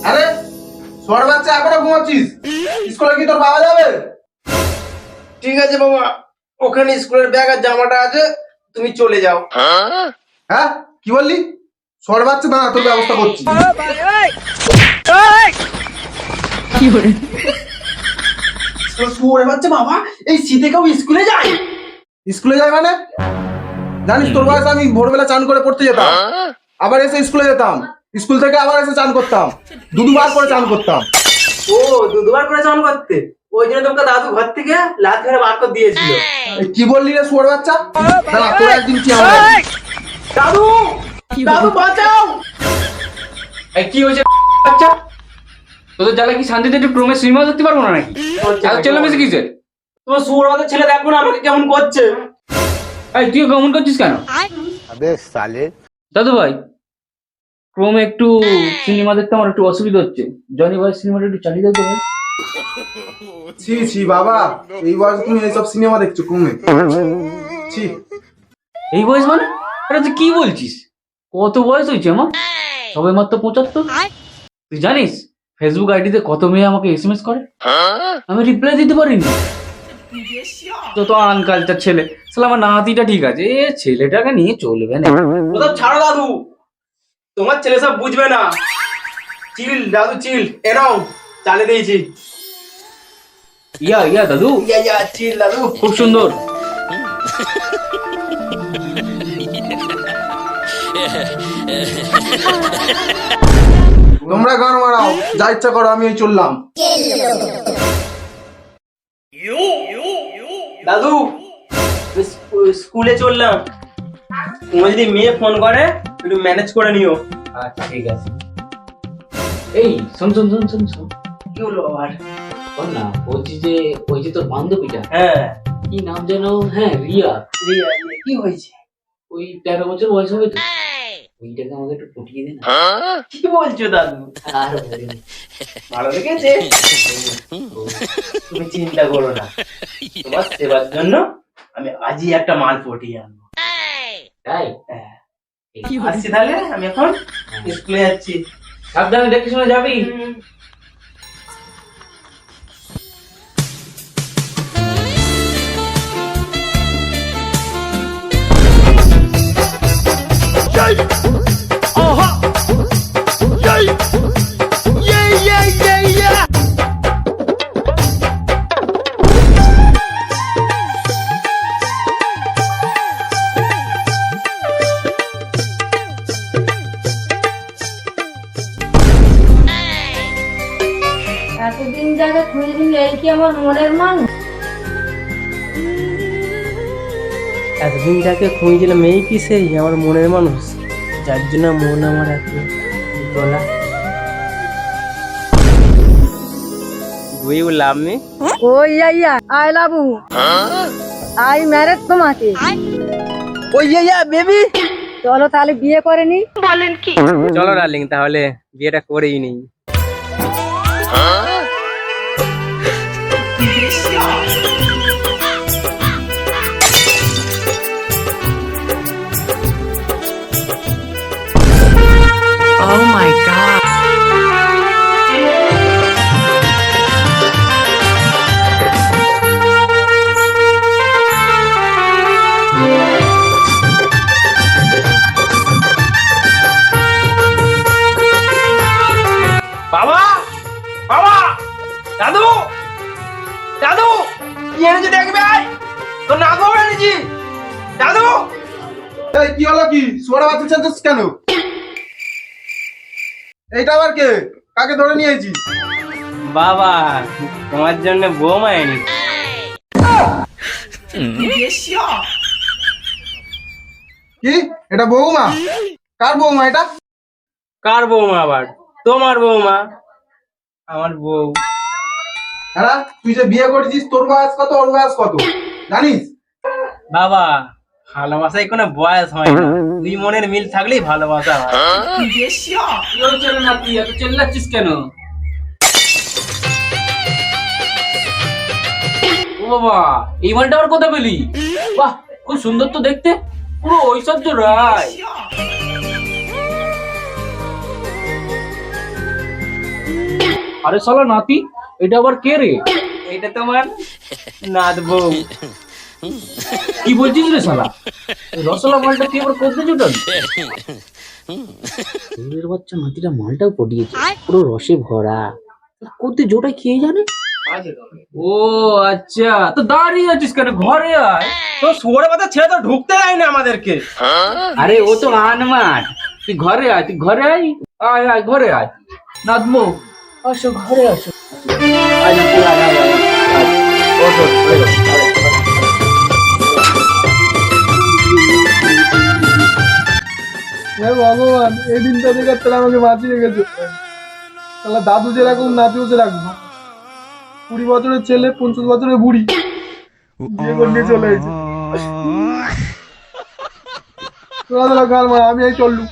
আরে ছোট বাচ্চা এখনো ঘুমাচ্ছিস? স্কুলে কি তোর বাবা যাবে? ঠিক আছে বাবা, ওখানে স্কুলের ব্যাগ আর জামাটা আছে, তুমি চলে যাও। হ্যাঁ কি বললি? ছোট বাচ্চা, দাঁড়া তোর ব্যবস্থা করছি। শুয়োরে বাচ্চা বাবা, এই শীতে কেউ স্কুলে যায়? স্কুলে যাই মানে? জানিস তোর বয়সে আমি ভোরবেলা চান করে পড়তে যেতাম, আবার এসে স্কুলে যেতাম, স্কুল থেকে আবার এসে চান করতাম, দুবার করে চান করতাম। ও দুবার করে চান করতে, ওই জন্য তোমাকে দাদু ঘর থেকে লাথি মেরে বার করে দিয়েছিল। এই কি বললি রে শুয়োর বাচ্চা? দাঁড়া তোর একদিন কি হবে। দাদু, দাদু বাঁচাও! এই কি হয়েছে বাচ্চা? তোদের জ্বালা কি শান্তিতে একটু ক্রমে সিনেমা দেখতে পারবো না নাকি? এত চেল্লামেশি কিসের? তোমার শুয়োর বাচ্চা ছেলে দেখো না আমাকে কেমন করছে। এই তুই কেমন করছিস কেন? अबे साले দাদু ভাই, ক্রমে একটু সিনেমা দেখতে আমার একটু অসুবিধা হচ্ছে। জনি ভাই সিনেমাটা একটু চালিয়ে দাও তো ভাই। ছি ছি বাবা, এই বয়সে তুমি এইসব সিনেমা দেখছো কমে? ছি। এই বয়স মানে? আরে তুই কি বলছিস? কত বয়স হয়েছে আমার? সবে মাত্র 75। তুই জানিস ফেসবুক আইডিতে কত মেয়ে আমাকে এসএমএস করে, আমি রিপ্লাই দিতে পারিনি। তো আনকালচার ছেলে, সালা আমার নাতিটা ঠিক আছে, এ ছেলেটাকে নিয়ে চলবে না। ওসব ছাড়ো দাদু, তোমার ছেলে সব বুঝবে না। চিল দাদু চিল, এরাও চালিয়ে দিয়েছি। ইয়া ইয়া দাদু, ইয়া চিল দাদু। খুব সুন্দর। তোমরা গান মারাও, যা ইচ্ছা করো, আমি এই চললাম। দাদু স্কুলে চললাম, তোমার যদি মেয়ে ফোন করে একটু ম্যানেজ করে নিও। আচ্ছা ঠিক আছে। এই শোন শোন শোন শোন শোন, কি হলো আবার? শোন না, বলছি যে ওই যে তোর বান্ধবীটা, হ্যাঁ কি নাম যেন? হ্যাঁ রিয়া। রিয়া, কি হয়েছে? ওই 13 বছর বয়স হবে তো, ওইটাকে আমাকে একটু পটিয়ে দে না। কি বলছো দাদু? আর বলিনি। ভালো লেগেছে? তুমি চিন্তা করো না, তোমার সেবার জন্য আমি আজই একটা মাল পটিয়ে আনবো। তাই? হ্যাঁ, আসছি তাহলে, আমি এখন স্কুলে যাচ্ছি। সাবধানে দেখে শুনে যাবি। এতদিন যাকে খুঁজলি, এই কি আমার মনের মানুষ? এতদিন যাকে খুঁজছিলাম, এই কি সেই আমার মনের মানুষ, যার জন্য মন আমার এত গলা। Do you love me? Oh yeah I love you, I married তোমাকে। ও ইয়া বেবি, চলো তাহলে বিয়ে করে নি। চলো ডার্লিং তাহলে বিয়েটা করেই নেই। বাবা, বাবা, দাদু, দাদু, কি এনেছি দেখবে? তো না গো এনেছি দাদু। এই কি হলো? কি ছোট বাচ্চা চেঁচাচ্ছিস কেন? এইটা আবার কে? কাকে ধরে নিয়ে আইছিস? বাবা, তোমার জন্য বৌমা এনেছি। কি এটা বৌমা? কার বৌমা এটা? কার বৌমা আবার? তোমার বৌমা, আমার বউ। হ্যাঁ, তুই যে বিয়ে করেছিস, তোর বয়স কত, ওর বয়স কত জানিস? বাবা, ভালোবাসায় কোনো বয়স হয় না, দুই মনের মিল থাকলেই ভালোবাসা হয়। কি হয়েছে রে নাতি, এত চেল্লাচ্ছিস কেন? ও বাবা, এই মালটা আবার কোথা পেলি? বাহ, খুব সুন্দর তো দেখতে, পুরো ঐশ্বর্য রায়। আরে শালা নাতি, এটা আবার কে রে? এটা তোমার নাত বউ। কি বলছিস রে শালা? এই রসলা মালটা তুই আবার করতে জুটাল? এর বাচ্চা নাতিটা মালটাও পটিয়েছে, পুরো রসে ভরা। করতে জোটাই খেয়ে জানে। ও আচ্ছা, তো দাঁড়িয়ে আছিস কেন? ঘরে আয়। তো শুয়োরের কথা ছেড়ে তো ঢুকতে দেয় না আমাদেরকে। আরে ও তো আনমান, তুই ঘরে আয়, তুই ঘরে আয়। আয় আয় ঘরে আয়। নাদমো, আসো ঘরে আসো। আয় নাতি, আয় আয় আয়। আয়। ওঠ, ওঠ, ঘরে ওঠ, আয়, আয়। হে ভগবান, এই দিনটা থেকে তোরা আমাকে বাঁচিয়ে গেছে। তাহলে দাদু যেরকম নাতিও সেরকম। 20 বছরের ছেলে 50 বছরের বুড়ি বিয়ে করে নিয়ে চলে এসেছে। তোরা গাল মারা, আমি এই চললু।